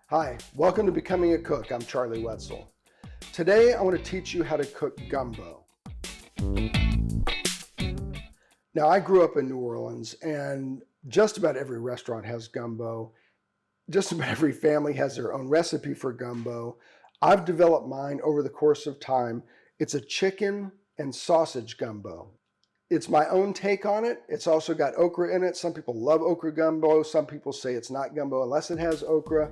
Hi, welcome to Becoming a Cook. I'm Charlie Wetzel. Today I want to teach you how to cook gumbo. Now I grew up in New Orleans and just about every restaurant has gumbo. Just about every family has their own recipe for gumbo. I've developed mine over the course of time. It's a chicken and sausage gumbo. It's my own take on it. It's also got okra in it. Some people love okra gumbo. Some people say it's not gumbo unless it has okra.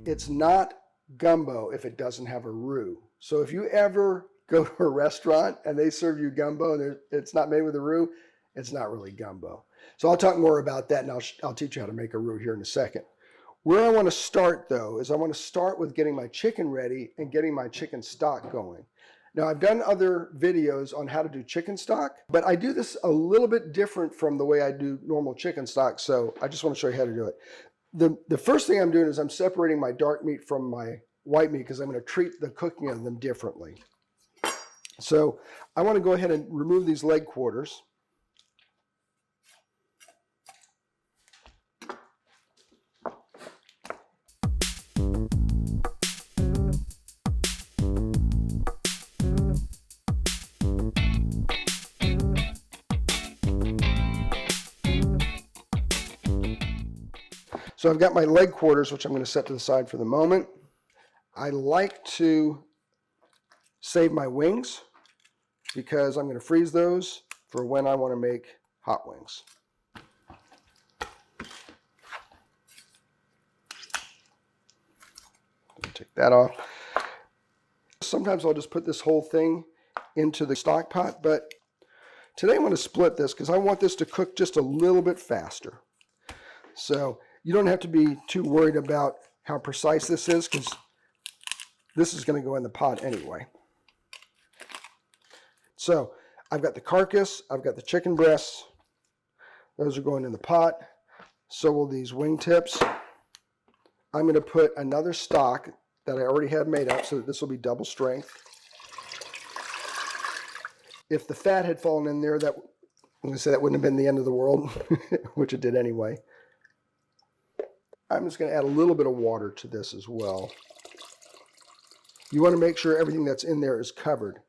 It's not gumbo if it doesn't have a roux. So if you ever go to a restaurant and they serve you gumbo and it's not made with a roux, it's not really gumbo. So I'll talk more about that and I'll teach you how to make a roux here in a second. Where I want to start though is I want to start with getting my chicken ready and getting my chicken stock going. Now I've done other videos on how to do chicken stock, but I do this a little bit different from the way I do normal chicken stock, so I just want to show you how to do it. The first thing I'm doing is I'm separating my dark meat from my white meat because I'm going to treat the cooking of them differently. So I want to go ahead and remove these leg quarters. So I've got my leg quarters, which I'm going to set to the side for the moment. I like to save my wings because I'm going to freeze those for when I want to make hot wings. Take that off. Sometimes I'll just put this whole thing into the stock pot, but today I'm going to split this because I want this to cook just a little bit faster. So you don't have to be too worried about how precise this is because this is going to go in the pot anyway. So I've got the carcass, I've got the chicken breasts. Those are going in the pot. So will these wing tips. I'm going to put another stock that I already have made up so that this will be double strength. If the fat had fallen in there, I'm going to say that wouldn't have been the end of the world, which it did anyway. I'm just going to add a little bit of water to this as well. You want to make sure everything that's in there is covered.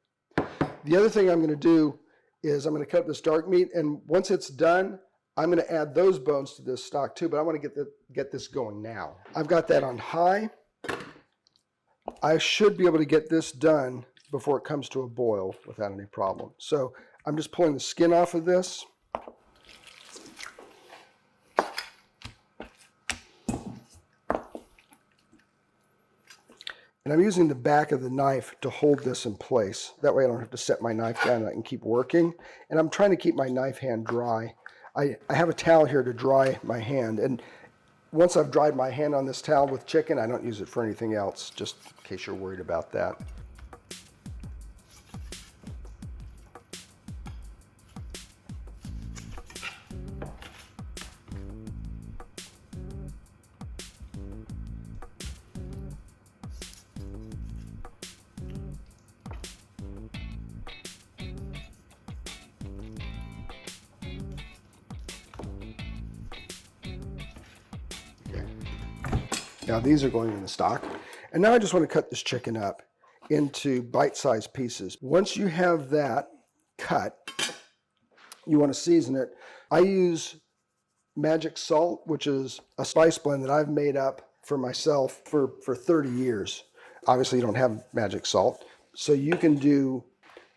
The other thing I'm going to do is I'm going to cut up this dark meat, and once it's done, I'm going to add those bones to this stock too, but I want to get this going now. I've got that on high. I should be able to get this done before it comes to a boil without any problem. So I'm just pulling the skin off of this. And I'm using the back of the knife to hold this in place. That way I don't have to set my knife down and I can keep working. And I'm trying to keep my knife hand dry. I have a towel here to dry my hand. And once I've dried my hand on this towel with chicken, I don't use it for anything else, just in case you're worried about that. Now these are going in the stock. And now I just want to cut this chicken up into bite-sized pieces. Once you have that cut, you want to season it. I use magic salt, which is a spice blend that I've made up for myself for 30 years. Obviously you don't have magic salt. So you can do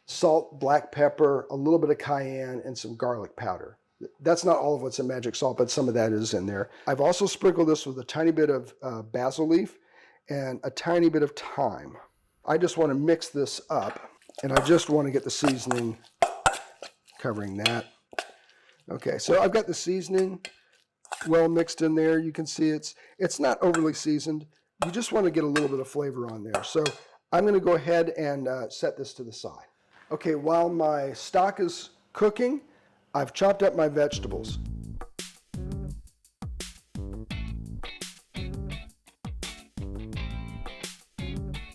salt, black pepper, a little bit of cayenne, and some garlic powder. That's not all of what's in magic salt, but some of that is in there. I've also sprinkled this with a tiny bit of basil leaf and a tiny bit of thyme. I just want to mix this up, and I just want to get the seasoning covering that. Okay, so I've got the seasoning well mixed in there. You can see it's not overly seasoned. You just want to get a little bit of flavor on there. So I'm going to go ahead and set this to the side. Okay, while my stock is cooking, I've chopped up my vegetables.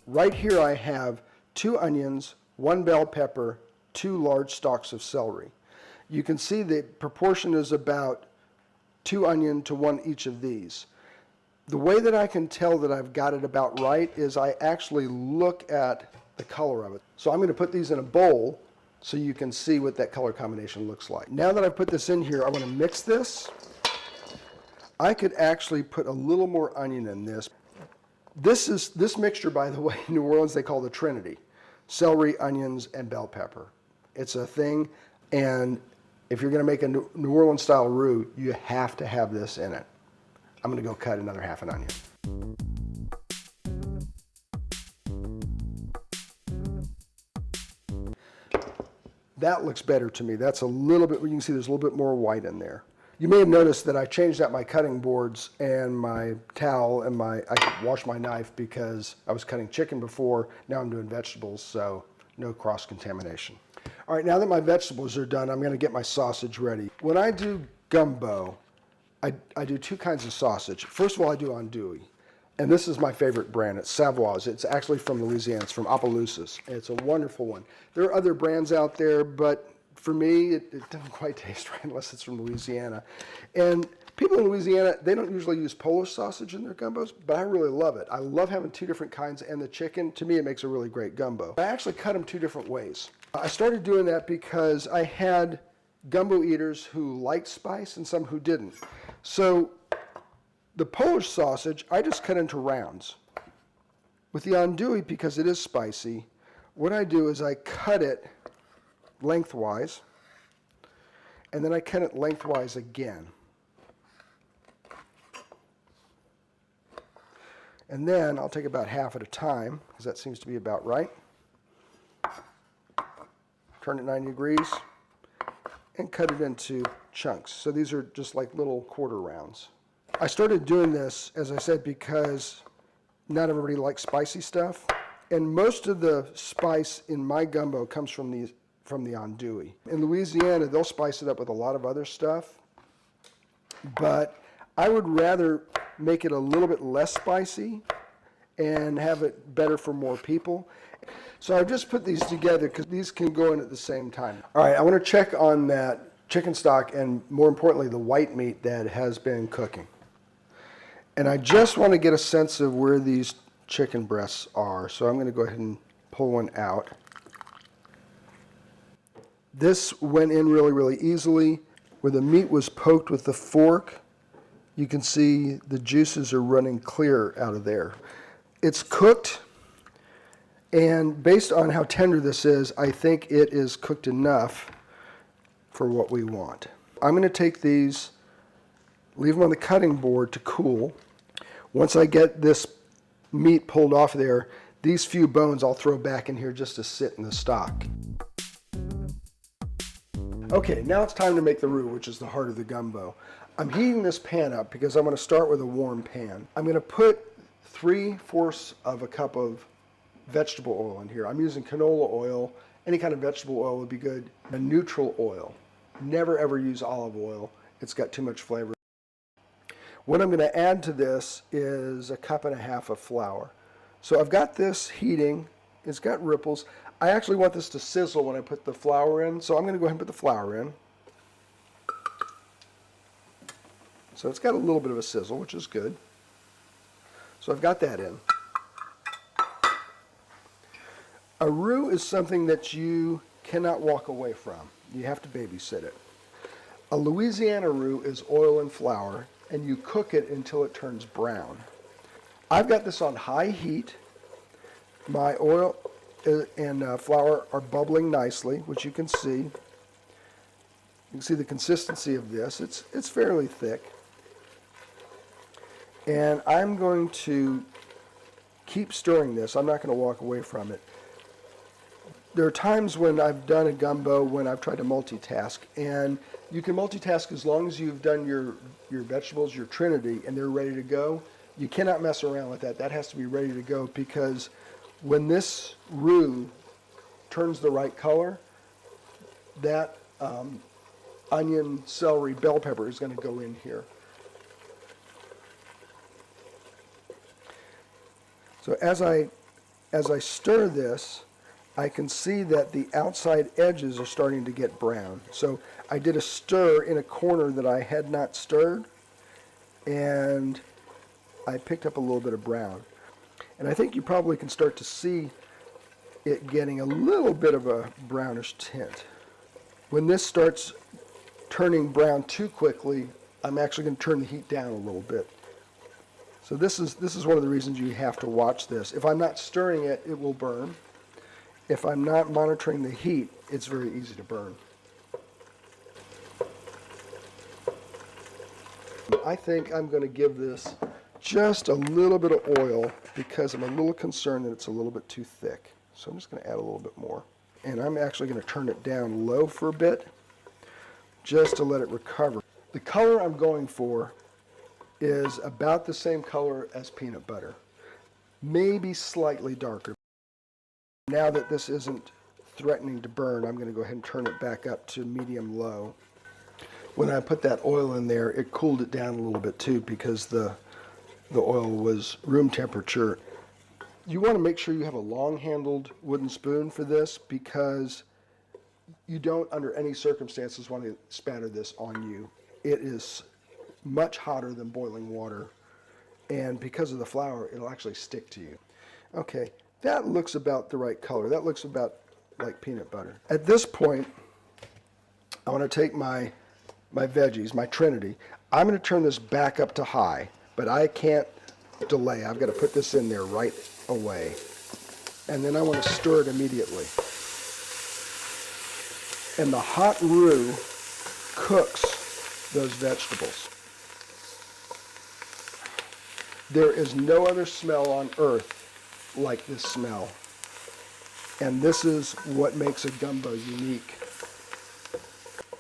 Right here I have 2 onions, 1 bell pepper, 2 large stalks of celery. You can see the proportion is about 2 onion to 1 each of these. The way that I can tell that I've got it about right is I actually look at the color of it. So I'm going to put these in a bowl so you can see what that color combination looks like. Now that I've put this in here, I want to mix this. I could actually put a little more onion in this. This mixture, by the way, in New Orleans they call the Trinity: celery, onions, and bell pepper. It's a thing, and if you're going to make a New Orleans style roux, you have to have this in it. I'm going to go cut another half an onion. That looks better to me. That's a little bit, you can see there's a little bit more white in there. You may have noticed that I changed out my cutting boards and my towel and I washed my knife because I was cutting chicken before. Now I'm doing vegetables, so no cross-contamination. All right, now that my vegetables are done, I'm going to get my sausage ready. When I do gumbo, I do 2 kinds of sausage. First of all, I do andouille. And this is my favorite brand. It's Savoy's. It's actually from Louisiana. It's from Opelousas. It's a wonderful one. There are other brands out there, but for me, it doesn't quite taste right unless it's from Louisiana. And people in Louisiana, they don't usually use Polish sausage in their gumbos, but I really love it. I love having 2 different kinds, and the chicken, to me, it makes a really great gumbo. I actually cut them 2 different ways. I started doing that because I had gumbo eaters who liked spice and some who didn't. So the Polish sausage, I just cut into rounds. With the andouille, because it is spicy, what I do is I cut it lengthwise, and then I cut it lengthwise again. And then I'll take about half at a time, because that seems to be about right. Turn it 90 degrees, and cut it into chunks. So these are just like little quarter rounds. I started doing this, as I said, because not everybody likes spicy stuff. And most of the spice in my gumbo comes from the andouille. In Louisiana, they'll spice it up with a lot of other stuff. But I would rather make it a little bit less spicy and have it better for more people. So I've just put these together because these can go in at the same time. All right, I want to check on that chicken stock and, more importantly, the white meat that has been cooking. And I just want to get a sense of where these chicken breasts are. So I'm going to go ahead and pull one out. This went in really, really easily. Where the meat was poked with the fork, you can see the juices are running clear out of there. It's cooked, and based on how tender this is, I think it is cooked enough for what we want. I'm going to take these, leave them on the cutting board to cool. Once I get this meat pulled off there, these few bones I'll throw back in here just to sit in the stock. Okay, now it's time to make the roux, which is the heart of the gumbo. I'm heating this pan up because I'm going to start with a warm pan. I'm going to put 3/4 of a cup of vegetable oil in here. I'm using canola oil. Any kind of vegetable oil would be good. A neutral oil. Never ever use olive oil. It's got too much flavor. What I'm going to add to this is 1.5 cups of flour. So I've got this heating. It's got ripples. I actually want this to sizzle when I put the flour in, so I'm going to go ahead and put the flour in. So it's got a little bit of a sizzle, which is good. So I've got that in. A roux is something that you cannot walk away from. You have to babysit it. A Louisiana roux is oil and flour, and you cook it until it turns brown. I've got this on high heat. My oil and flour are bubbling nicely, which you can see. You can see the consistency of this. It's fairly thick. And I'm going to keep stirring this. I'm not going to walk away from it. There are times when I've done a gumbo when I've tried to multitask, and you can multitask as long as you've done your vegetables, your Trinity, and they're ready to go. You cannot mess around with that. That has to be ready to go, because when this roux turns the right color, that onion, celery, bell pepper is going to go in here. So as I stir this, I can see that the outside edges are starting to get brown. So I did a stir in a corner that I had not stirred, and I picked up a little bit of brown. And I think you probably can start to see it getting a little bit of a brownish tint. When this starts turning brown too quickly, I'm actually going to turn the heat down a little bit. So this is one of the reasons you have to watch this. If I'm not stirring it, it will burn. If I'm not monitoring the heat, it's very easy to burn. I think I'm going to give this just a little bit of oil because I'm a little concerned that it's a little bit too thick. So I'm just going to add a little bit more. And I'm actually going to turn it down low for a bit just to let it recover. The color I'm going for is about the same color as peanut butter, maybe slightly darker. Now that this isn't threatening to burn, I'm going to go ahead and turn it back up to medium-low. When I put that oil in there, it cooled it down a little bit too because the oil was room temperature. You want to make sure you have a long-handled wooden spoon for this because you don't, under any circumstances, want to spatter this on you. It is much hotter than boiling water, and because of the flour, it'll actually stick to you. Okay, that looks about the right color. That looks about like peanut butter. At this point, I want to take my veggies, my Trinity. I'm going to turn this back up to high, but I can't delay. I've got to put this in there right away. And then I want to stir it immediately. And the hot roux cooks those vegetables. There is no other smell on earth like this smell. And this is what makes a gumbo unique.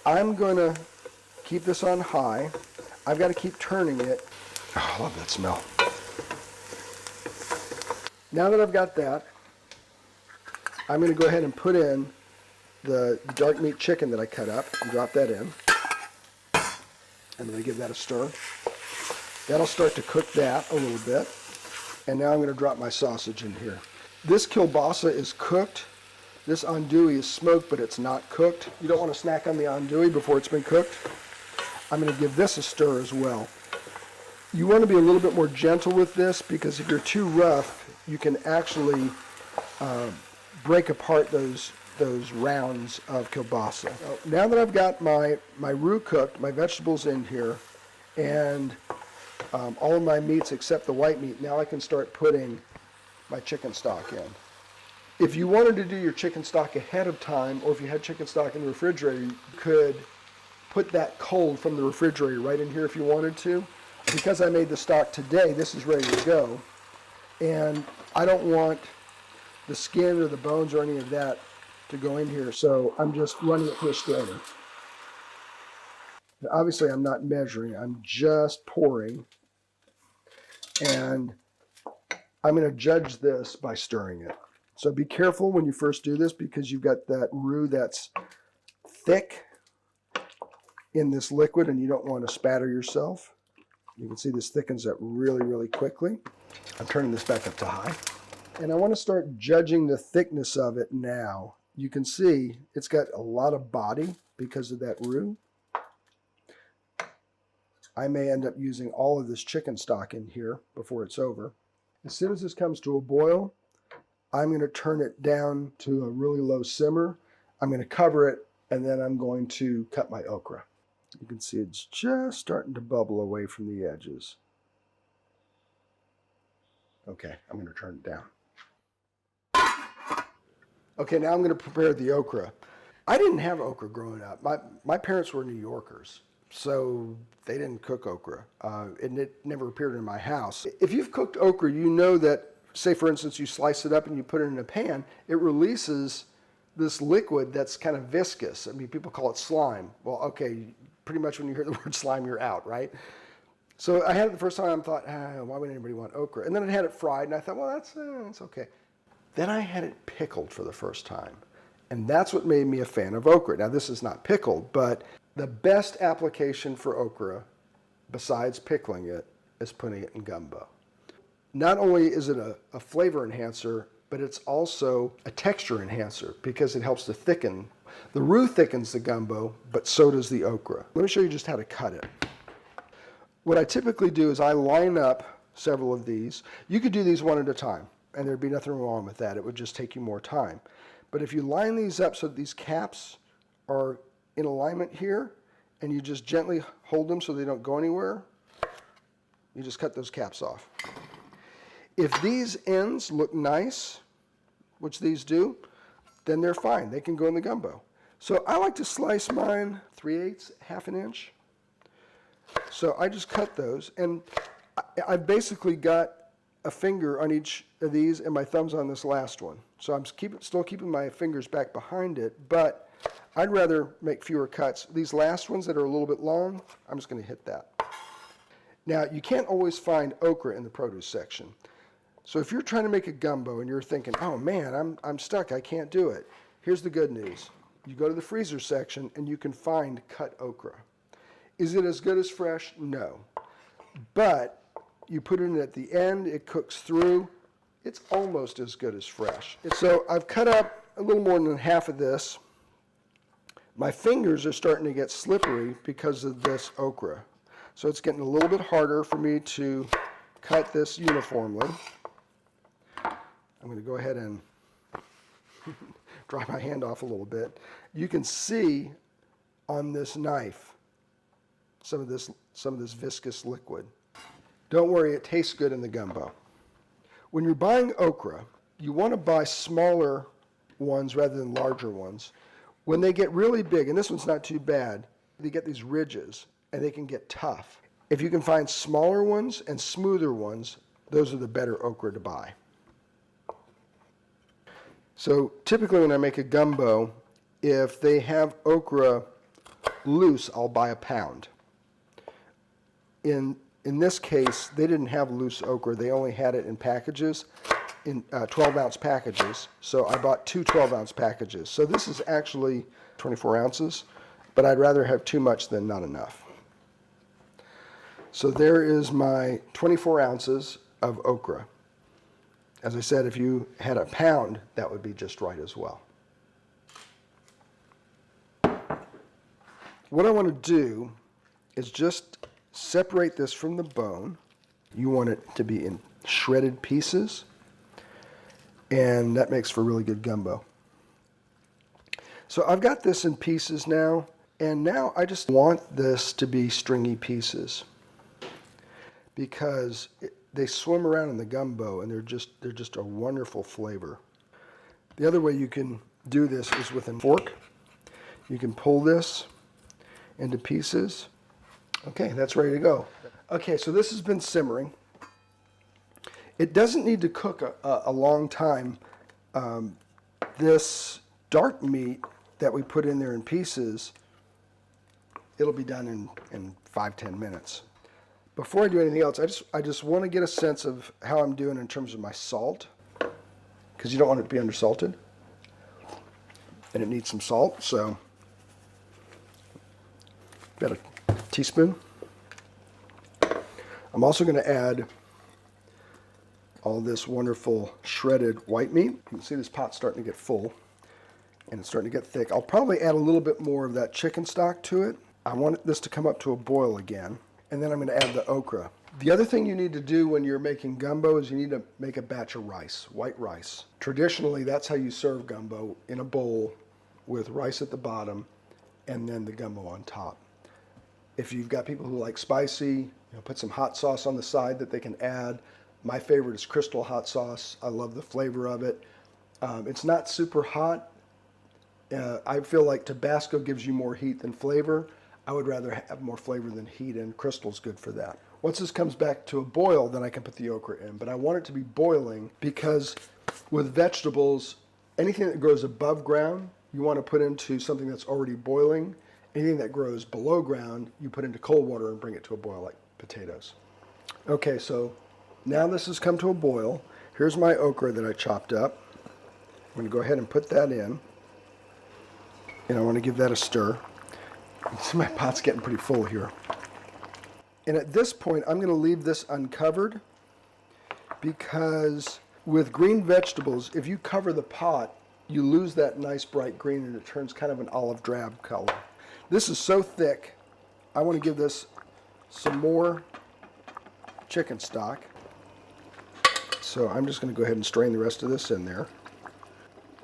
I'm going to keep this on high. I've got to keep turning it. Oh, I love that smell. Now that I've got that, I'm going to go ahead and put in the dark meat chicken that I cut up and drop that in. I'm going to give that a stir. That'll start to cook that a little bit. And now I'm going to drop my sausage in here. This kielbasa is cooked. This andouille is smoked, but it's not cooked. You don't want to snack on the andouille before it's been cooked. I'm going to give this a stir as well. You want to be a little bit more gentle with this because if you're too rough, you can actually break apart those rounds of kielbasa. Now that I've got my roux cooked, my vegetables in here, and all of my meats except the white meat, now I can start putting my chicken stock in. If you wanted to do your chicken stock ahead of time, or if you had chicken stock in the refrigerator, you could put that cold from the refrigerator right in here if you wanted to. Because I made the stock today, this is ready to go. And I don't want the skin or the bones or any of that to go in here, so I'm just running it through a strainer. Now, obviously, I'm not measuring, I'm just pouring. And I'm going to judge this by stirring it. So be careful when you first do this because you've got that roux that's thick in this liquid and you don't want to spatter yourself. You can see this thickens up really, really quickly. I'm turning this back up to high. And I want to start judging the thickness of it now. You can see it's got a lot of body because of that roux. I may end up using all of this chicken stock in here before it's over. As soon as this comes to a boil, I'm going to turn it down to a really low simmer. I'm going to cover it, and then I'm going to cut my okra. You can see it's just starting to bubble away from the edges. Okay, I'm going to turn it down. Okay, now I'm going to prepare the okra. I didn't have okra growing up. My parents were New Yorkers, so they didn't cook okra, and it never appeared in my house. If you've cooked okra, you know that, say for instance, you slice it up and you put it in a pan, it releases this liquid that's kind of viscous. I mean, people call it slime. Well, okay, pretty much when you hear the word slime, you're out, right? So I had it the first time, I thought, why would anybody want okra? And then I had it fried, and I thought, well, that's okay. Then I had it pickled for the first time. And that's what made me a fan of okra. Now, this is not pickled, but the best application for okra, besides pickling it, is putting it in gumbo. Not only is it a flavor enhancer, but it's also a texture enhancer because it helps to thicken. The roux thickens the gumbo, but so does the okra. Let me show you just how to cut it. What I typically do is I line up several of these. You could do these one at a time, and there'd be nothing wrong with that. It would just take you more time. But if you line these up so that these caps are in alignment here, and you just gently hold them so they don't go anywhere, you just cut those caps off. If these ends look nice, which these do, then they're fine. They can go in the gumbo. So I like to slice mine 3/8, half an inch. So I just cut those, and I've basically got a finger on each of these and my thumbs on this last one. So I'm still keeping my fingers back behind it, but I'd rather make fewer cuts. These last ones that are a little bit long, I'm just going to hit that. Now, you can't always find okra in the produce section. So if you're trying to make a gumbo and you're thinking, oh man, I'm stuck, I can't do it. Here's the good news. You go to the freezer section and you can find cut okra. Is it as good as fresh? No. But you put it in at the end, it cooks through, it's almost as good as fresh. So I've cut up a little more than half of this. My fingers are starting to get slippery because of this okra. So it's getting a little bit harder for me to cut this uniformly. I'm going to go ahead and dry my hand off a little bit. You can see on this knife some of this viscous liquid. Don't worry, it tastes good in the gumbo. When you're buying okra, you want to buy smaller ones rather than larger ones. When they get really big, and this one's not too bad, they get these ridges and they can get tough. If you can find smaller ones and smoother ones, those are the better okra to buy. So typically when I make a gumbo, if they have okra loose, I'll buy a pound. In this case, they didn't have loose okra. They only had it in packages, in 12-ounce packages. So I bought two 12-ounce packages. So this is actually 24 ounces, but I'd rather have too much than not enough. So there is my 24 ounces of okra. As I said, if you had a pound, that would be just right as well. What I want to do is just separate this from the bone. You want it to be in shredded pieces, and that makes for really good gumbo. So I've got this in pieces now, and now I just want this to be stringy pieces because they swim around in the gumbo, and they're just a wonderful flavor. The other way you can do this is with a fork. You can pull this into pieces. Okay, that's ready to go. Okay, so this has been simmering. It doesn't need to cook a long time. This dark meat that we put in there in pieces, it'll be done in 5-10 minutes. Before I do anything else, I just want to get a sense of how I'm doing in terms of my salt, because you don't want it to be undersalted, and it needs some salt. So, got a teaspoon. I'm also going to add all this wonderful shredded white meat. You can see this pot's starting to get full, and it's starting to get thick. I'll probably add a little bit more of that chicken stock to it. I want this to come up to a boil again. And then I'm going to add the okra. The other thing you need to do when you're making gumbo is you need to make a batch of rice, white rice. Traditionally, that's how you serve gumbo, in a bowl with rice at the bottom and then the gumbo on top. If you've got people who like spicy, put some hot sauce on the side that they can add. My favorite is Crystal hot sauce. I love the flavor of it. It's not super hot. I feel like Tabasco gives you more heat than flavor. I would rather have more flavor than heat, and Crystal's good for that. Once this comes back to a boil, then I can put the okra in. But I want it to be boiling because with vegetables, anything that grows above ground, you want to put into something that's already boiling. Anything that grows below ground, you put into cold water and bring it to a boil, like potatoes. Okay, so now this has come to a boil. Here's my okra that I chopped up. I'm going to go ahead and put that in. And I want to give that a stir. See, my pot's getting pretty full here. And at this point, I'm going to leave this uncovered because with green vegetables, if you cover the pot, you lose that nice bright green and it turns kind of an olive drab color. This is so thick, I want to give this some more chicken stock. So I'm just going to go ahead and strain the rest of this in there.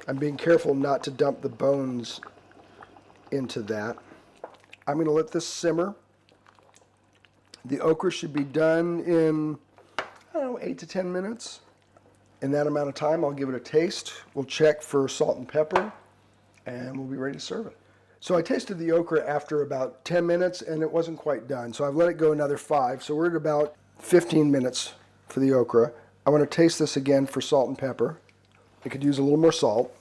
I'm being careful not to dump the bones into that. I'm going to let this simmer. The okra should be done in, I don't know, 8 to 10 minutes. In that amount of time, I'll give it a taste. We'll check for salt and pepper, and we'll be ready to serve it. So I tasted the okra after about 10 minutes, and it wasn't quite done. So I've let it go another 5. So we're at about 15 minutes for the okra. I want to taste this again for salt and pepper. I could use a little more salt.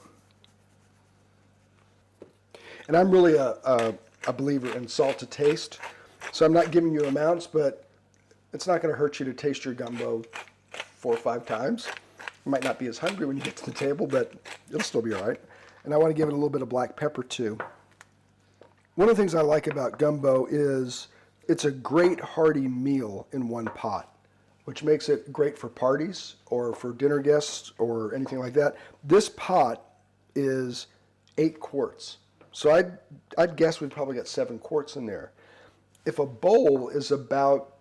And I'm really a believer in salt to taste. So I'm not giving you amounts, but it's not going to hurt you to taste your gumbo 4 or 5 times. You might not be as hungry when you get to the table, but it'll still be all right. And I want to give it a little bit of black pepper too. One of the things I like about gumbo is it's a great hearty meal in one pot, which makes it great for parties or for dinner guests or anything like that. This pot is 8 quarts. So I'd guess we've probably got 7 quarts in there. If a bowl is about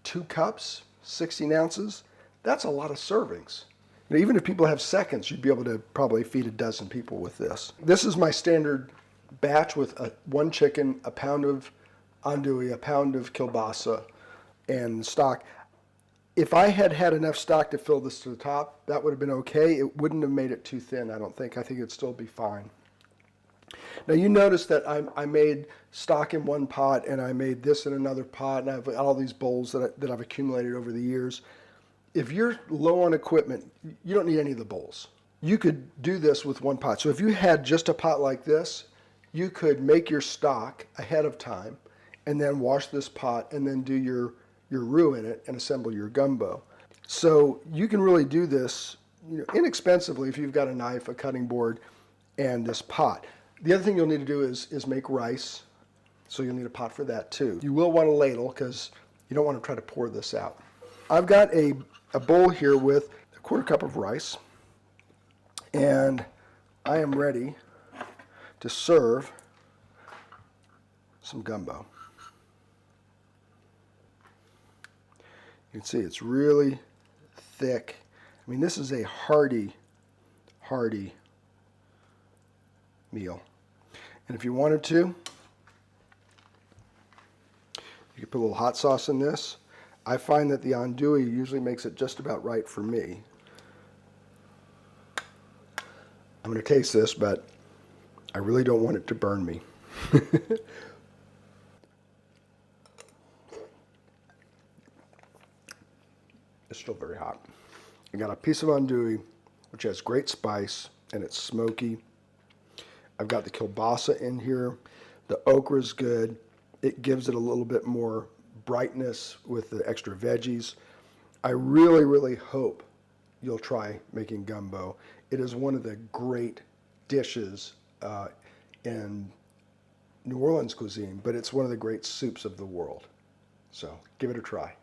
2 cups, 16 ounces, that's a lot of servings. Now, even if people have seconds, you'd be able to probably feed a dozen people with this. This is my standard batch with 1 chicken, a pound of andouille, a pound of kielbasa, and stock. If I had had enough stock to fill this to the top, that would have been okay. It wouldn't have made it too thin, I don't think. I think it'd still be fine. Now you notice that I made stock in one pot, and I made this in another pot, and I have all these bowls that I've accumulated over the years. If you're low on equipment, you don't need any of the bowls. You could do this with one pot. So if you had just a pot like this, you could make your stock ahead of time, and then wash this pot, and then do your roux in it and assemble your gumbo. So you can really do this, inexpensively if you've got a knife, a cutting board, and this pot. The other thing you'll need to do is make rice, so you'll need a pot for that too. You will want a ladle because you don't want to try to pour this out. I've got a bowl here with a 1/4 cup of rice, and I am ready to serve some gumbo. You can see it's really thick. I mean, this is a hearty meal. And if you wanted to, you could put a little hot sauce in this. I find that the andouille usually makes it just about right for me. I'm going to taste this, but I really don't want it to burn me. It's still very hot. I got a piece of andouille, which has great spice, and it's smoky. I've got the kielbasa in here. The okra is good. It gives it a little bit more brightness with the extra veggies. I really, really hope you'll try making gumbo. It is one of the great dishes in New Orleans cuisine, but it's one of the great soups of the world. So give it a try.